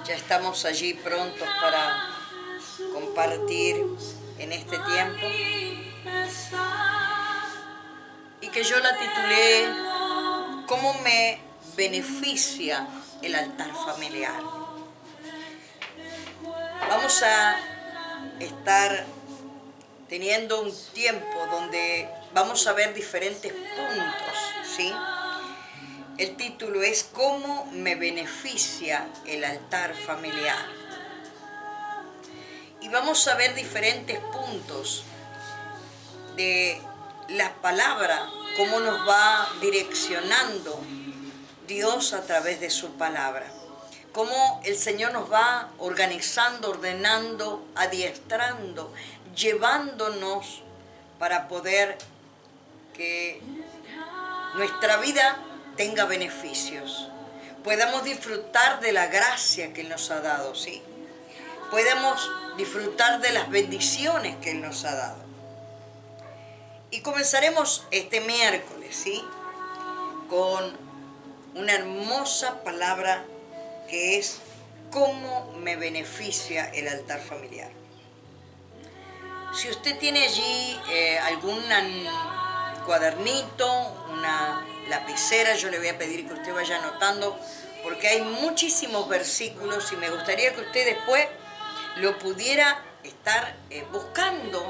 Ya estamos allí prontos para compartir en este tiempo. Y que yo la titulé ¿Cómo me beneficia el altar familiar? Vamos a estar teniendo un tiempo donde vamos a ver diferentes puntos, ¿sí? El título es ¿Cómo me beneficia el altar familiar? Y vamos a ver diferentes puntos de la palabra, cómo nos va direccionando Dios a través de su palabra. Cómo el Señor nos va organizando, ordenando, adiestrando, llevándonos para poder que nuestra vida tenga beneficios. Podamos disfrutar de la gracia que Él nos ha dado, ¿sí? Podamos disfrutar de las bendiciones que Él nos ha dado. Y comenzaremos este miércoles, ¿sí? Con una hermosa palabra que es ¿cómo me beneficia el altar familiar? Si usted tiene allí algún cuadernito, una lapicera, yo le voy a pedir que usted vaya anotando, porque hay muchísimos versículos y me gustaría que usted después lo pudiera estar buscando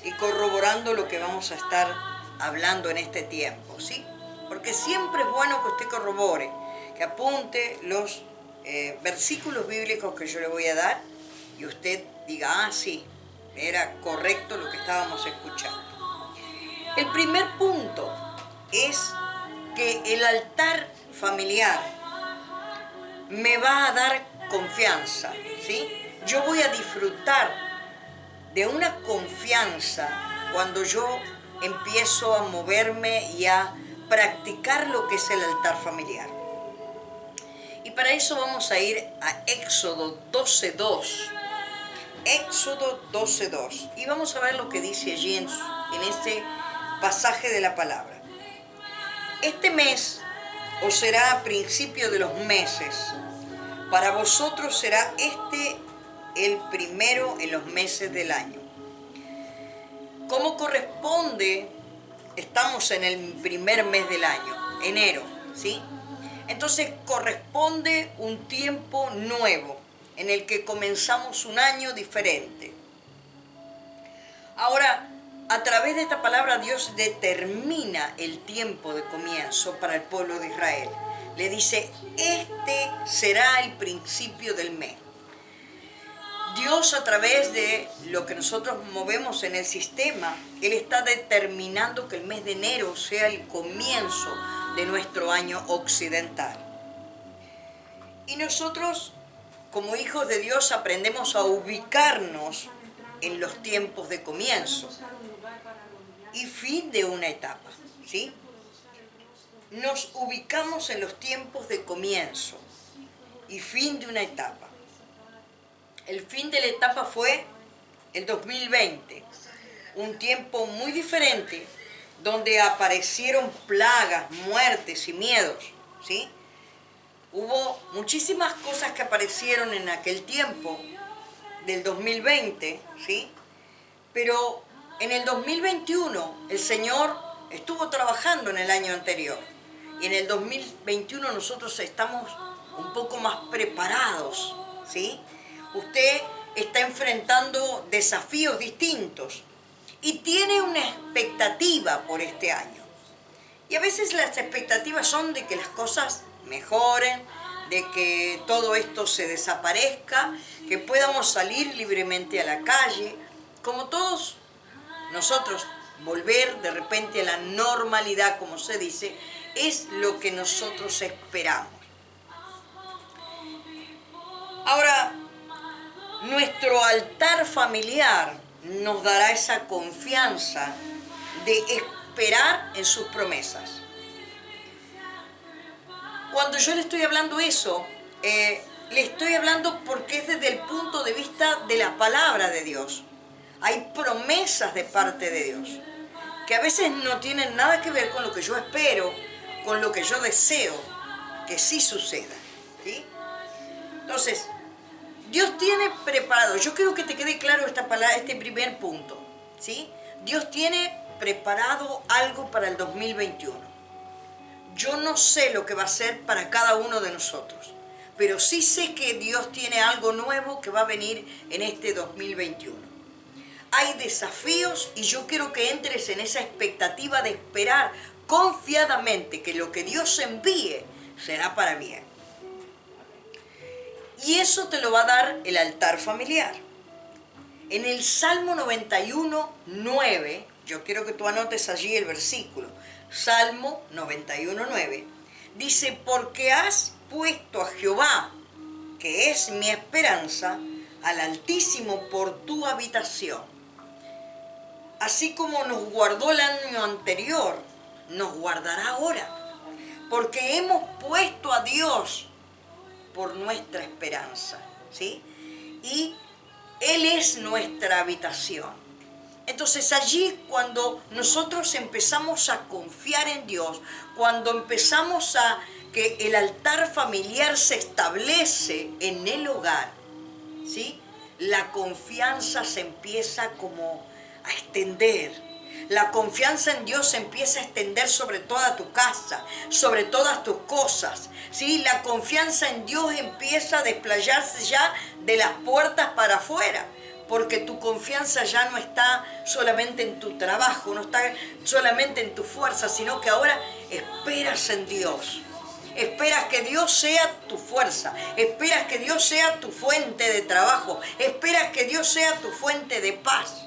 y corroborando lo que vamos a estar hablando en este tiempo, ¿sí? Porque siempre es bueno que usted corrobore, que apunte los versículos bíblicos que yo le voy a dar y usted diga, ah, sí, era correcto lo que estábamos escuchando. El primer punto es que el altar familiar me va a dar confianza, ¿sí? Yo voy a disfrutar de una confianza cuando yo empiezo a moverme y a practicar lo que es el altar familiar. Y para eso vamos a ir a Éxodo 12:2. Éxodo 12:2. Y vamos a ver lo que dice allí en este pasaje de la palabra. Este mes os será a principio de los meses. Para vosotros será el primero en los meses del año. ¿Cómo corresponde? Estamos en el primer mes del año, enero, ¿sí? Entonces corresponde un tiempo nuevo en el que comenzamos un año diferente. Ahora, a través de esta palabra Dios determina el tiempo de comienzo para el pueblo de Israel. Le dice, este será el principio del mes. Dios, a través de lo que nosotros movemos en el sistema, Él está determinando que el mes de enero sea el comienzo de nuestro año occidental. Y nosotros, como hijos de Dios, aprendemos a ubicarnos en los tiempos de comienzo y fin de una etapa, ¿sí? Nos ubicamos en los tiempos de comienzo y fin de una etapa. El fin de la etapa fue el 2020, un tiempo muy diferente donde aparecieron plagas, muertes y miedos, ¿sí? Hubo muchísimas cosas que aparecieron en aquel tiempo del 2020, ¿sí? Pero en el 2021 el Señor estuvo trabajando en el año anterior y en el 2021 nosotros estamos un poco más preparados, ¿sí? Usted está enfrentando desafíos distintos y tiene una expectativa por este año. Y a veces las expectativas son de que las cosas mejoren, de que todo esto se desaparezca, que podamos salir libremente a la calle, como todos nosotros, volver de repente a la normalidad, como se dice, es lo que nosotros esperamos. Ahora, nuestro altar familiar nos dará esa confianza de esperar en sus promesas. Cuando yo le estoy hablando eso, le estoy hablando porque es desde el punto de vista de la palabra de Dios. Hay promesas de parte de Dios que a veces no tienen nada que ver con lo que yo espero, con lo que yo deseo que sí suceda, ¿sí? Entonces, Dios tiene preparado, yo quiero que te quede claro esta palabra, este primer punto, ¿sí? Dios tiene preparado algo para el 2021. Yo no sé lo que va a ser para cada uno de nosotros, pero sí sé que Dios tiene algo nuevo que va a venir en este 2021. Hay desafíos y yo quiero que entres en esa expectativa de esperar confiadamente que lo que Dios envíe será para bien. Y eso te lo va a dar el altar familiar. En el Salmo 91, 9, yo quiero que tú anotes allí el versículo, Salmo 91, 9, dice, porque has puesto a Jehová, que es mi esperanza, al Altísimo por tu habitación. Así como nos guardó el año anterior, nos guardará ahora, porque hemos puesto a Dios por nuestra esperanza, ¿sí? Y Él es nuestra habitación. Entonces allí cuando nosotros empezamos a confiar en Dios, cuando empezamos a que el altar familiar se establece en el hogar, ¿sí? La confianza se empieza como a extender. La confianza en Dios se empieza a extender sobre toda tu casa, sobre todas tus cosas, ¿sí? La confianza en Dios empieza a desplayarse ya de las puertas para afuera, porque tu confianza ya no está solamente en tu trabajo, no está solamente en tu fuerza, sino que ahora esperas en Dios. Esperas que Dios sea tu fuerza, esperas que Dios sea tu fuente de trabajo, esperas que Dios sea tu fuente de paz.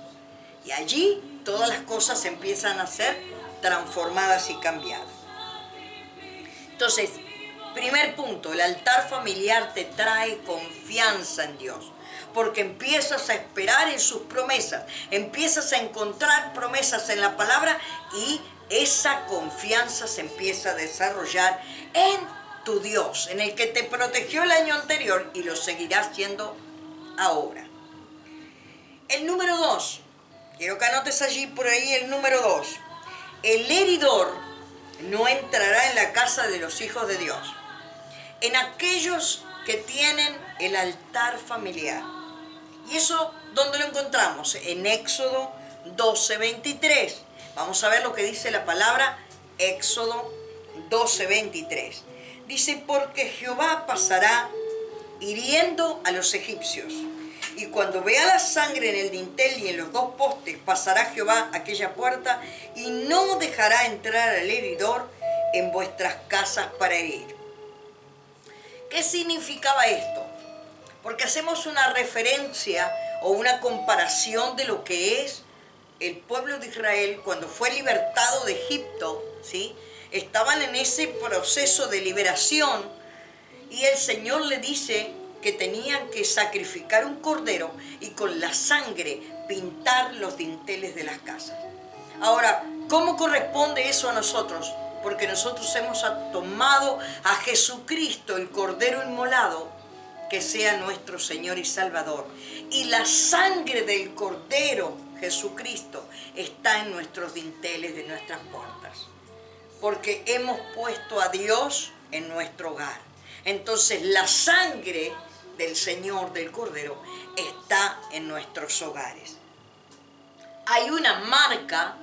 Y allí todas las cosas empiezan a ser transformadas y cambiadas. Entonces, primer punto, el altar familiar te trae confianza en Dios, porque empiezas a esperar en sus promesas, empiezas a encontrar promesas en la palabra y esa confianza se empieza a desarrollar en tu Dios, en el que te protegió el año anterior y lo seguirá haciendo ahora. El número 2. Quiero que anotes allí por ahí el número 2. El heridor no entrará en la casa de los hijos de Dios. En aquellos que tienen el altar familiar. ¿Y eso dónde lo encontramos? En Éxodo 12:23. Vamos a ver lo que dice la palabra Éxodo 12:23. Dice, porque Jehová pasará hiriendo a los egipcios. Y cuando vea la sangre en el dintel y en los dos postes, pasará Jehová aquella puerta y no dejará entrar al heridor en vuestras casas para herir. ¿Qué significaba esto? Porque hacemos una referencia o una comparación de lo que es el pueblo de Israel cuando fue libertado de Egipto, ¿sí? Estaban en ese proceso de liberación y el Señor le dice que tenían que sacrificar un cordero y con la sangre pintar los dinteles de las casas. Ahora, ¿cómo corresponde eso a nosotros? Porque nosotros hemos tomado a Jesucristo, el Cordero inmolado, que sea nuestro Señor y Salvador. Y la sangre del Cordero, Jesucristo, está en nuestros dinteles de nuestras puertas. Porque hemos puesto a Dios en nuestro hogar. Entonces la sangre del Señor, del Cordero, está en nuestros hogares. Hay una marca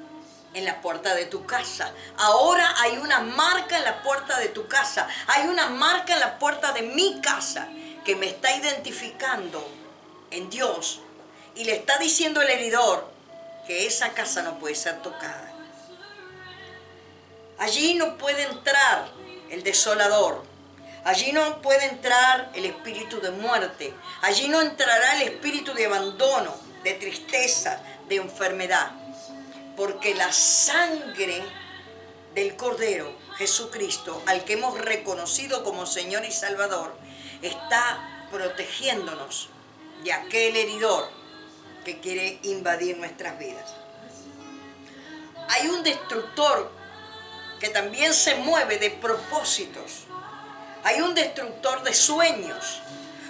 en la puerta de tu casa. Ahora hay una marca en la puerta de tu casa. Hay una marca en la puerta de mi casa que me está identificando en Dios y le está diciendo al heridor que esa casa no puede ser tocada. Allí no puede entrar el desolador. Allí no puede entrar el espíritu de muerte. Allí no entrará el espíritu de abandono, de tristeza, de enfermedad. Porque la sangre del Cordero, Jesucristo, al que hemos reconocido como Señor y Salvador, está protegiéndonos de aquel heridor que quiere invadir nuestras vidas. Hay un destructor que también se mueve de propósitos. Hay un destructor de sueños,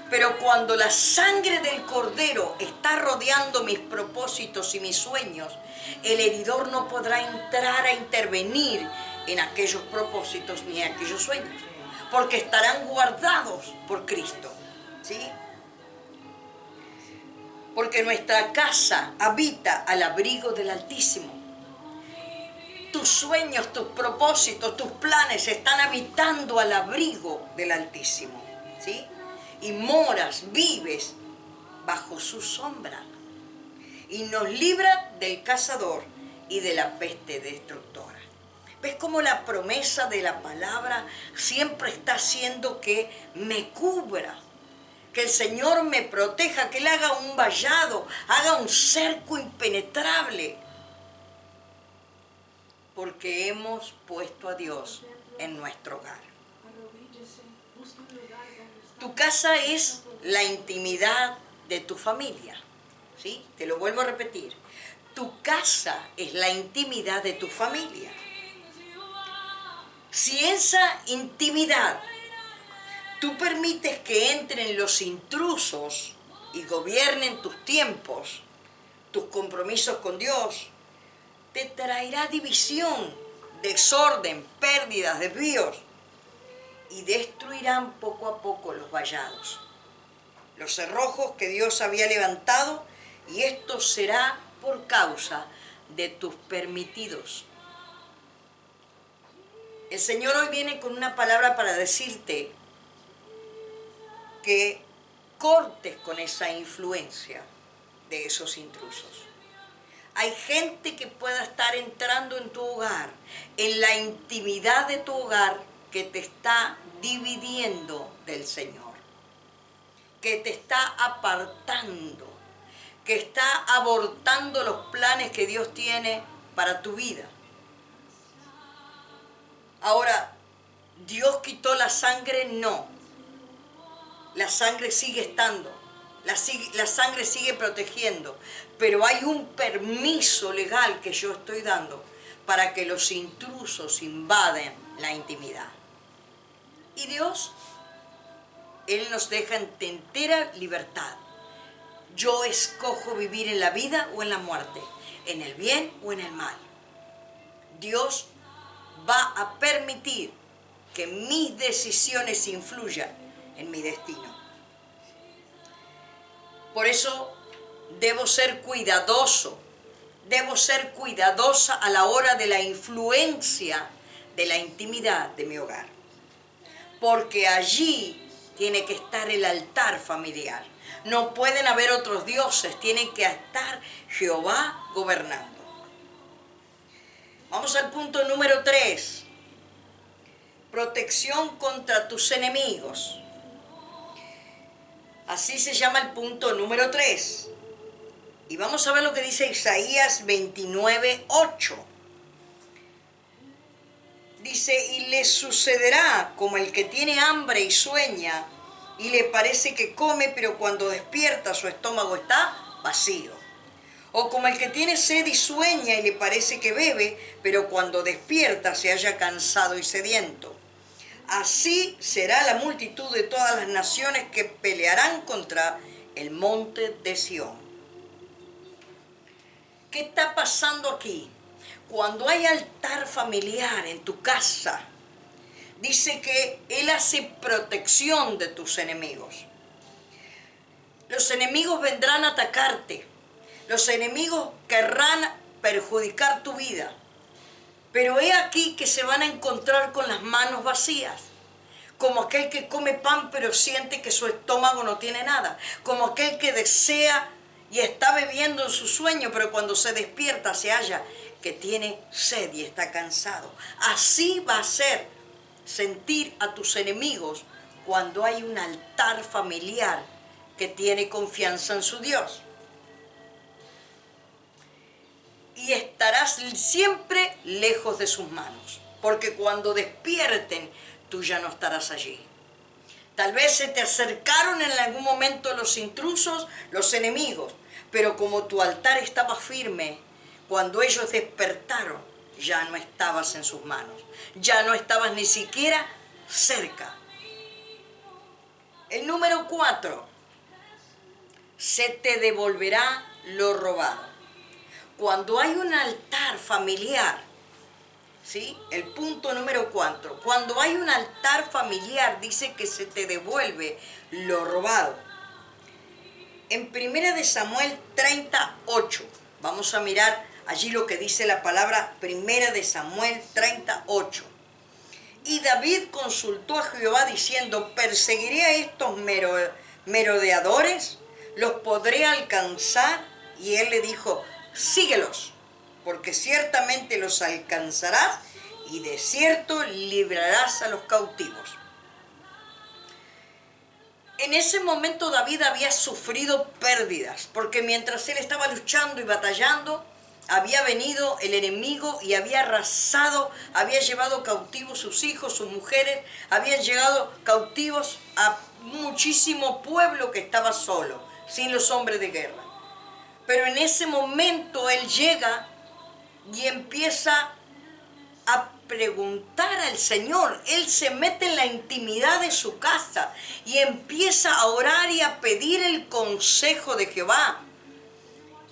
pero cuando la sangre del Cordero está rodeando mis propósitos y mis sueños, el heridor no podrá entrar a intervenir en aquellos propósitos ni en aquellos sueños, porque estarán guardados por Cristo, ¿sí? porque nuestra casa habita al abrigo del Altísimo. Tus sueños, tus propósitos, tus planes están habitando al abrigo del Altísimo, ¿sí? Y moras, vives bajo su sombra. Y nos libra del cazador y de la peste destructora. ¿Ves cómo la promesa de la palabra siempre está haciendo que me cubra? Que el Señor me proteja, que Él haga un vallado, haga un cerco impenetrable. Porque hemos puesto a Dios en nuestro hogar. Tu casa es la intimidad de tu familia. ¿Sí? Te lo vuelvo a repetir. Tu casa es la intimidad de tu familia. Si esa intimidad tú permites que entren los intrusos y gobiernen tus tiempos, tus compromisos con Dios, te traerá división, desorden, pérdidas, desvíos y destruirán poco a poco los vallados, los cerrojos que Dios había levantado, y esto será por causa de tus permitidos. El Señor hoy viene con una palabra para decirte que cortes con esa influencia de esos intrusos. Hay gente que pueda estar entrando en tu hogar, en la intimidad de tu hogar, que te está dividiendo del Señor, que te está apartando, que está abortando los planes que Dios tiene para tu vida. Ahora, ¿Dios quitó la sangre? No. La sangre sigue estando. La sangre sigue protegiendo. Pero hay un permiso legal que yo estoy dando para que los intrusos invaden la intimidad. Y Dios, Él nos deja en entera libertad. Yo escojo vivir en la vida o en la muerte, en el bien o en el mal. Dios va a permitir que mis decisiones influyan en mi destino. Por eso debo ser cuidadoso, debo ser cuidadosa a la hora de la influencia de la intimidad de mi hogar. Porque allí tiene que estar el altar familiar. No pueden haber otros dioses, tiene que estar Jehová gobernando. Vamos al punto número 3. Protección contra tus enemigos. Así se llama el punto número 3. Y vamos a ver lo que dice Isaías 29:8. Dice, y le sucederá como el que tiene hambre y sueña, y le parece que come, pero cuando despierta su estómago está vacío. O como el que tiene sed y sueña y le parece que bebe, pero cuando despierta se halla cansado y sediento. Así será la multitud de todas las naciones que pelearán contra el monte de Sión. ¿Qué está pasando aquí? Cuando hay altar familiar en tu casa, dice que Él hace protección de tus enemigos. Los enemigos vendrán a atacarte. Los enemigos querrán perjudicar tu vida. Pero he aquí que se van a encontrar con las manos vacías. Como aquel que come pan pero siente que su estómago no tiene nada. Como aquel que desea y está bebiendo en su sueño, pero cuando se despierta se halla que tiene sed y está cansado. Así va a ser sentir a tus enemigos cuando hay un altar familiar que tiene confianza en su Dios. Y estarás siempre lejos de sus manos, porque cuando despierten, tú ya no estarás allí. Tal vez se te acercaron en algún momento los intrusos, los enemigos, pero como tu altar estaba firme, cuando ellos despertaron, ya no estabas en sus manos, ya no estabas ni siquiera cerca. El número 4, se te devolverá lo robado. Cuando hay un altar familiar, ¿sí? El punto número 4, cuando hay un altar familiar, dice que se te devuelve lo robado. En 1 Samuel 38, vamos a mirar allí lo que dice la palabra 1 Samuel 38. Y David consultó a Jehová diciendo, ¿perseguiré a estos merodeadores? ¿Los podré alcanzar? Y él le dijo, síguelos, porque ciertamente los alcanzarás y de cierto librarás a los cautivos. En ese momento David había sufrido pérdidas, porque mientras él estaba luchando y batallando, había venido el enemigo y había arrasado, había llevado cautivos sus hijos, sus mujeres, habían llegado cautivos a muchísimo pueblo que estaba solo, sin los hombres de guerra. Pero en ese momento él llega y empieza a preguntar al Señor. Él se mete en la intimidad de su casa y empieza a orar y a pedir el consejo de Jehová.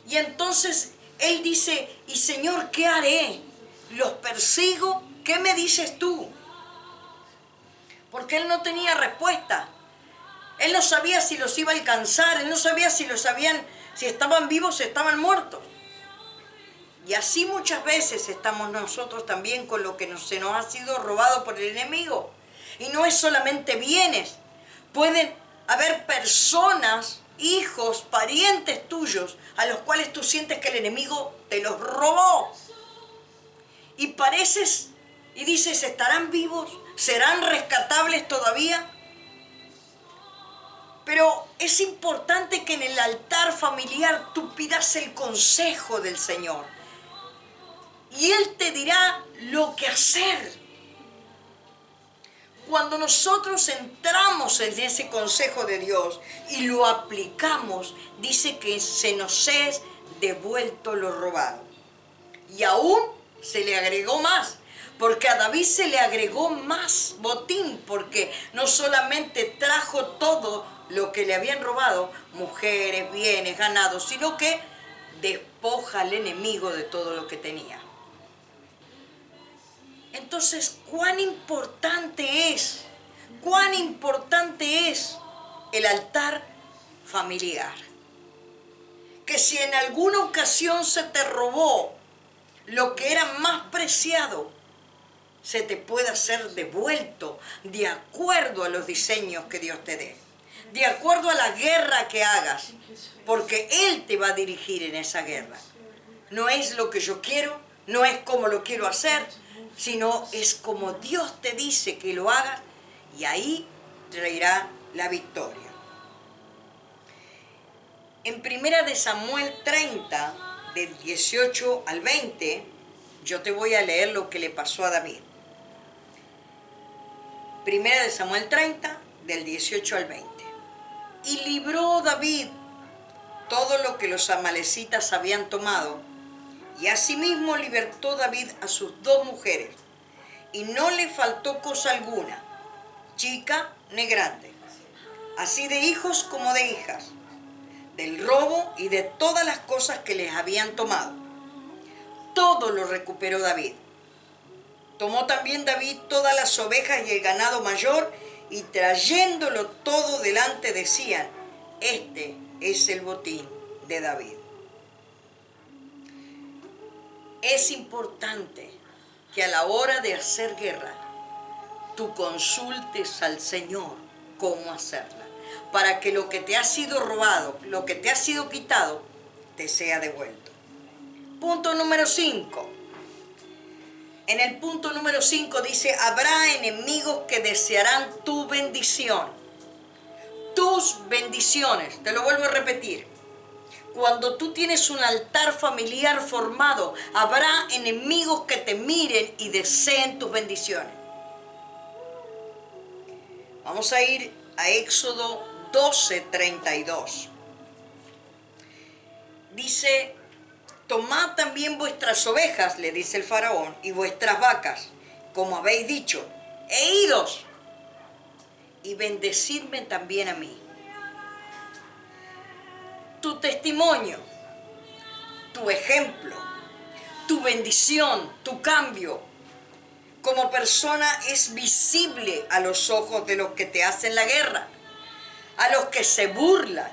Y entonces él dice, y Señor, ¿qué haré? ¿Los persigo? ¿Qué me dices tú? Porque él no tenía respuesta. Él no sabía si los iba a alcanzar, él no sabía si estaban vivos o estaban muertos. Y así muchas veces estamos nosotros también con lo que se nos ha sido robado por el enemigo. Y no es solamente bienes. Pueden haber personas, hijos, parientes tuyos, a los cuales tú sientes que el enemigo te los robó. Y pareces y dices, ¿estarán vivos? ¿Serán rescatables todavía? Pero es importante que en el altar familiar tú pidas el consejo del Señor. Y Él te dirá lo que hacer. Cuando nosotros entramos en ese consejo de Dios y lo aplicamos, dice que se nos es devuelto lo robado. Y aún se le agregó más, porque a David se le agregó más botín, porque no solamente trajo todo lo que le habían robado, mujeres, bienes, ganados, sino que despoja al enemigo de todo lo que tenía. Entonces, cuán importante es el altar familiar. Que si en alguna ocasión se te robó lo que era más preciado, se te pueda ser devuelto de acuerdo a los diseños que Dios te dé, de acuerdo a la guerra que hagas, porque Él te va a dirigir en esa guerra. No es lo que yo quiero, no es como lo quiero hacer, sino es como Dios te dice que lo hagas, y ahí traerá la victoria. En 1 Samuel 30, del 18 al 20, yo te voy a leer lo que le pasó a David. 1 Samuel 30, del 18 al 20. Y libró David todo lo que los amalecitas habían tomado, y asimismo libertó David a sus 2 mujeres, y no le faltó cosa alguna, chica ni grande, así de hijos como de hijas, del robo y de todas las cosas que les habían tomado. Todo lo recuperó David. Tomó también David todas las ovejas y el ganado mayor, y trayéndolo todo delante decían, este es el botín de David. Es importante que a la hora de hacer guerra, tú consultes al Señor cómo hacerla, para que lo que te ha sido robado, lo que te ha sido quitado, te sea devuelto. Punto número 5. En el punto número 5 dice, habrá enemigos que desearán tu bendición. Tus bendiciones, te lo vuelvo a repetir. Cuando tú tienes un altar familiar formado, habrá enemigos que te miren y deseen tus bendiciones. Vamos a ir a Éxodo 12:32. Dice, tomad también vuestras ovejas, le dice el faraón, y vuestras vacas, como habéis dicho, e idos, y bendecidme también a mí. Tu testimonio, tu ejemplo, tu bendición, tu cambio como persona es visible a los ojos de los que te hacen la guerra, a los que se burlan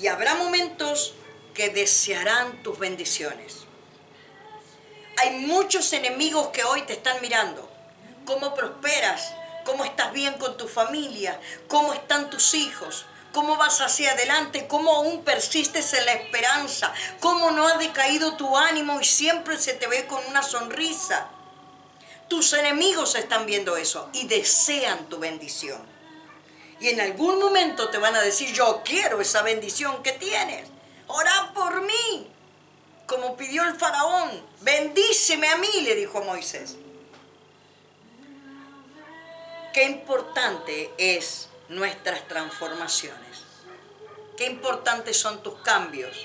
Y habrá momentos que desearán tus bendiciones. Hay muchos enemigos que hoy te están mirando. Cómo prosperas, cómo estás bien con tu familia, cómo están tus hijos, cómo vas hacia adelante, cómo aún persistes en la esperanza, cómo no ha decaído tu ánimo y siempre se te ve con una sonrisa. Tus enemigos están viendo eso y desean tu bendición. Y en algún momento te van a decir, yo quiero esa bendición que tienes. Orá por mí. Como pidió el faraón, bendíceme a mí, le dijo a Moisés. Qué importante es nuestras transformaciones. Qué importantes son tus cambios.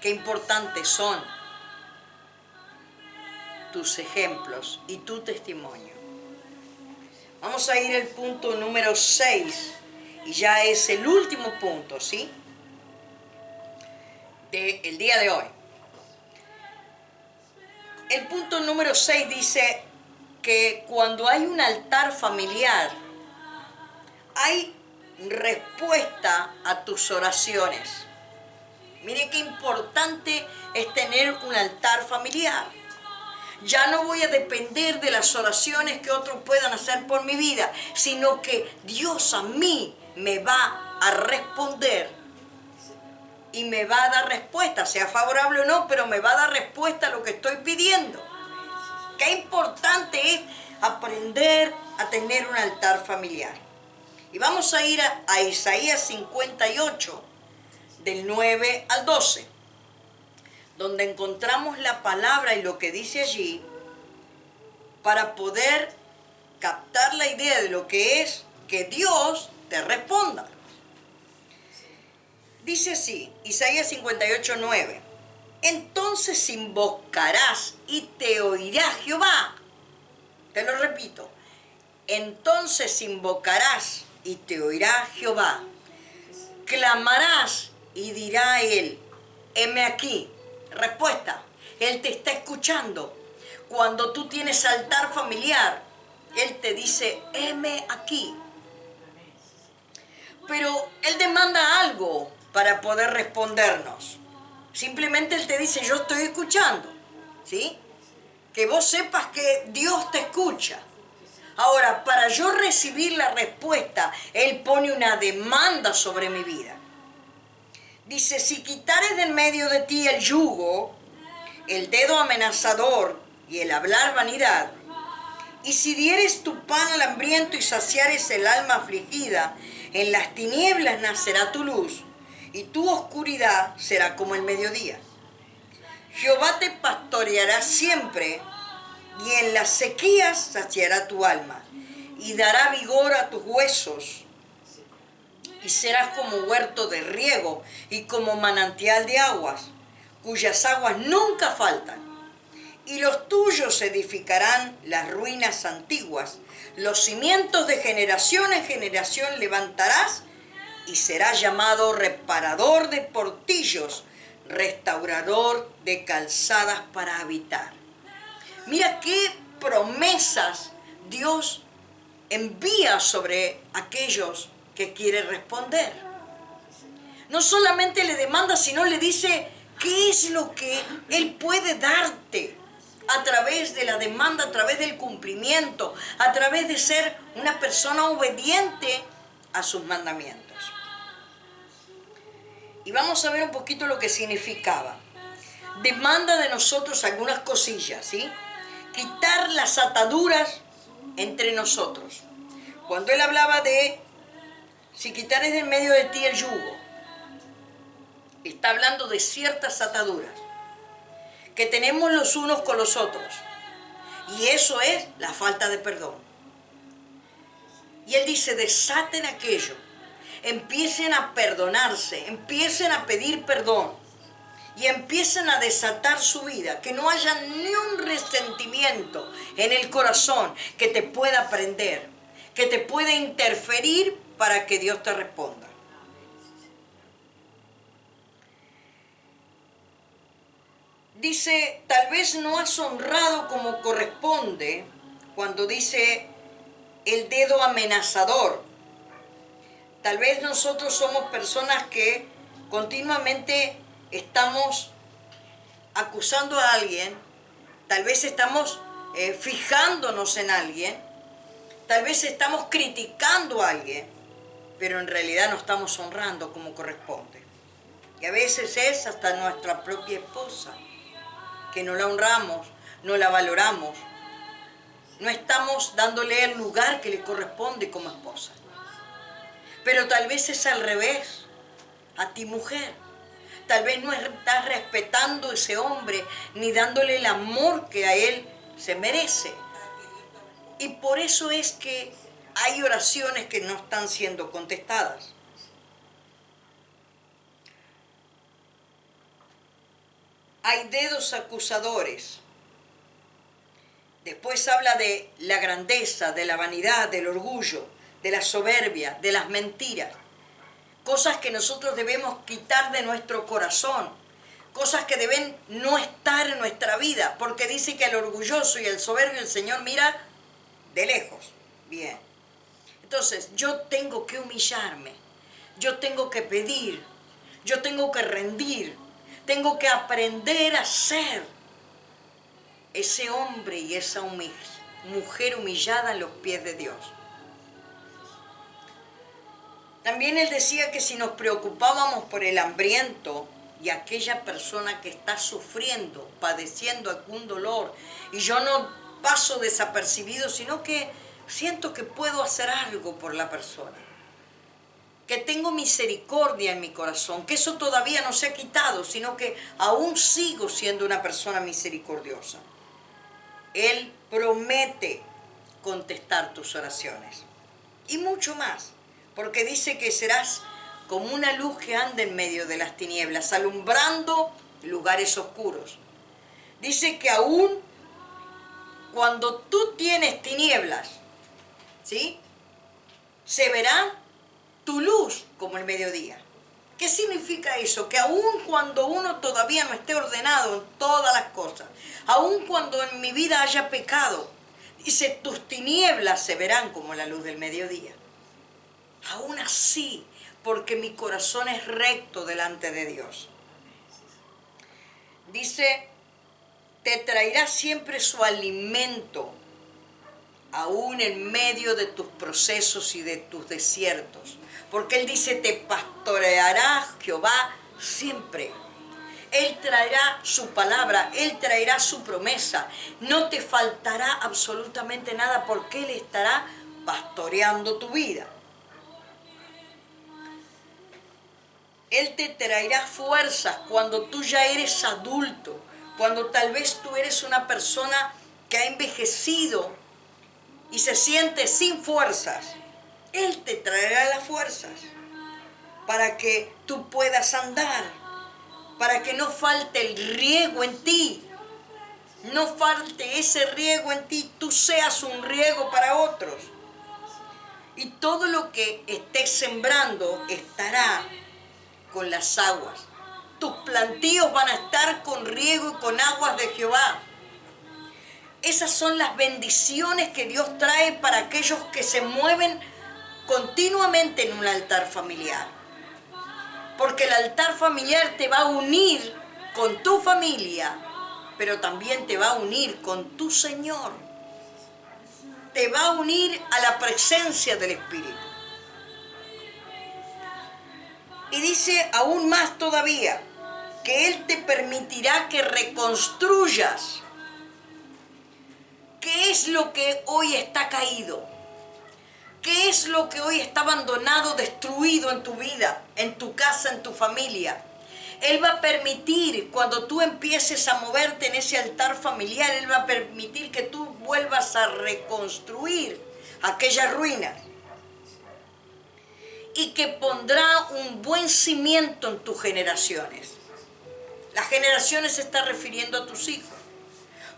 Qué importantes son tus ejemplos y tu testimonio. Vamos a ir al punto número 6 y ya es el último punto, ¿sí? Del día de hoy. El punto número 6 dice que cuando hay un altar familiar, hay respuesta a tus oraciones. Mire qué importante es tener un altar familiar. Ya no voy a depender de las oraciones que otros puedan hacer por mi vida, sino que Dios a mí me va a responder y me va a dar respuesta, sea favorable o no, pero me va a dar respuesta a lo que estoy pidiendo. Qué importante es aprender a tener un altar familiar. Y vamos a ir a Isaías 58, del 9 al 12, donde encontramos la palabra y lo que dice allí para poder captar la idea de lo que es que Dios te responda. Dice así, Isaías 58, 9. Entonces invocarás y te oirá Jehová. Te lo repito. Entonces invocarás y te oirá Jehová. Clamarás y dirá él, heme aquí. Respuesta, él te está escuchando. Cuando tú tienes altar familiar, él te dice, heme aquí. Pero él demanda algo para poder respondernos. Simplemente él te dice, yo estoy escuchando, ¿sí? Que vos sepas que Dios te escucha. Ahora, para yo recibir la respuesta, él pone una demanda sobre mi vida. Dice, si quitares del medio de ti el yugo, el dedo amenazador y el hablar vanidad, y si dieres tu pan al hambriento y saciares el alma afligida, en las tinieblas nacerá tu luz, y tu oscuridad será como el mediodía. Jehová te pastoreará siempre, y en las sequías saciará tu alma, y dará vigor a tus huesos, y serás como huerto de riego, y como manantial de aguas, cuyas aguas nunca faltan. Y los tuyos edificarán las ruinas antiguas, los cimientos de generación en generación levantarás, y serás llamado reparador de portillos, restaurador de calzadas para habitar. Mira qué promesas Dios envía sobre aquellos que quieren responder. No solamente le demanda, sino le dice qué es lo que Él puede darte a través de la demanda, a través del cumplimiento, a través de ser una persona obediente a sus mandamientos. Y vamos a ver un poquito lo que significaba. Demanda de nosotros algunas cosillas, ¿sí? Quitar las ataduras entre nosotros. Cuando él hablaba de, si quitares del medio de ti el yugo, está hablando de ciertas ataduras que tenemos los unos con los otros. Y eso es la falta de perdón. Y él dice, desaten aquello. Empiecen a perdonarse, empiecen a pedir perdón y empiecen a desatar su vida, que no haya ni un resentimiento en el corazón que te pueda prender, que te pueda interferir para que Dios te responda. Dice, tal vez no has honrado como corresponde cuando dice el dedo amenazador. Tal vez nosotros somos personas que Continuamente estamos acusando a alguien, tal vez estamos fijándonos en alguien, tal vez estamos criticando a alguien, pero en realidad no estamos honrando como corresponde. Y a veces es hasta nuestra propia esposa, que no la honramos, no la valoramos, no estamos dándole el lugar que le corresponde como esposa. Pero tal vez es al revés, a ti mujer. Tal vez no estás respetando a ese hombre ni dándole el amor que a él se merece. Y por eso es que hay oraciones que no están siendo contestadas. Hay dedos acusadores. Después habla de la grandeza, de la vanidad, del orgullo, de la soberbia, de las mentiras. Cosas que nosotros debemos quitar de nuestro corazón. Cosas que deben no estar en nuestra vida. Porque dice que al orgulloso y al soberbio el Señor mira de lejos. Bien. Entonces, yo tengo que humillarme. Yo tengo que pedir. Yo tengo que rendir. Tengo que aprender a ser ese hombre y esa mujer humillada en los pies de Dios. También él decía que si nos preocupábamos por el hambriento y aquella persona que está sufriendo, padeciendo algún dolor, y yo no paso desapercibido, sino que siento que puedo hacer algo por la persona, que tengo misericordia en mi corazón, que eso todavía no se ha quitado, sino que aún sigo siendo una persona misericordiosa. Él promete contestar tus oraciones y mucho más. Porque dice que serás como una luz que anda en medio de las tinieblas, alumbrando lugares oscuros. Dice que aún cuando tú tienes tinieblas, ¿sí?, se verá tu luz como el mediodía. ¿Qué significa eso? Que aún cuando uno todavía no esté ordenado en todas las cosas, aún cuando en mi vida haya pecado, dice, tus tinieblas se verán como la luz del mediodía. Aún así, porque mi corazón es recto delante de Dios. Dice, te traerá siempre su alimento, aún en medio de tus procesos y de tus desiertos. Porque Él dice, te pastoreará Jehová siempre. Él traerá su palabra, Él traerá su promesa. No te faltará absolutamente nada porque Él estará pastoreando tu vida. Él te traerá fuerzas cuando tú ya eres adulto, cuando tal vez tú eres una persona que ha envejecido y se siente sin fuerzas. Él te traerá las fuerzas para que tú puedas andar, para que no falte el riego en ti, no falte ese riego en ti, tú seas un riego para otros. Y todo lo que estés sembrando estará con las aguas. Tus plantíos van a estar con riego y con aguas de Jehová. Esas son las bendiciones que Dios trae para aquellos que se mueven continuamente en un altar familiar. Porque el altar familiar te va a unir con tu familia, pero también te va a unir con tu Señor. Te va a unir a la presencia del Espíritu. Y dice aún más todavía, que Él te permitirá que reconstruyas. ¿Qué es lo que hoy está caído? ¿Qué es lo que hoy está abandonado, destruido en tu vida, en tu casa, en tu familia? Él va a permitir, cuando tú empieces a moverte en ese altar familiar, Él va a permitir que tú vuelvas a reconstruir aquellas ruinas. Y que pondrá un buen cimiento en tus generaciones. Las generaciones se está refiriendo a tus hijos.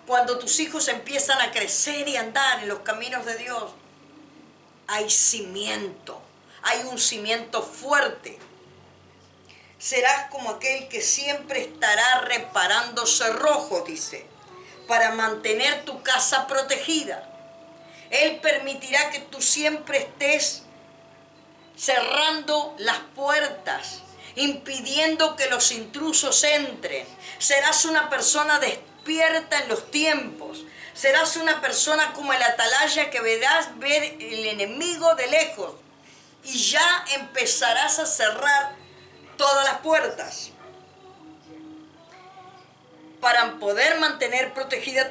Cuando tus hijos empiezan a crecer y andar en los caminos de Dios, hay cimiento, hay un cimiento fuerte. Serás como aquel que siempre estará reparando cerrojos, dice, para mantener tu casa protegida. Él permitirá que tú siempre estés cerrando las puertas, impidiendo que los intrusos entren. Serás una persona despierta en los tiempos. Serás una persona como el atalaya que verás ver el enemigo de lejos. Y ya empezarás a cerrar todas las puertas para poder mantener protegida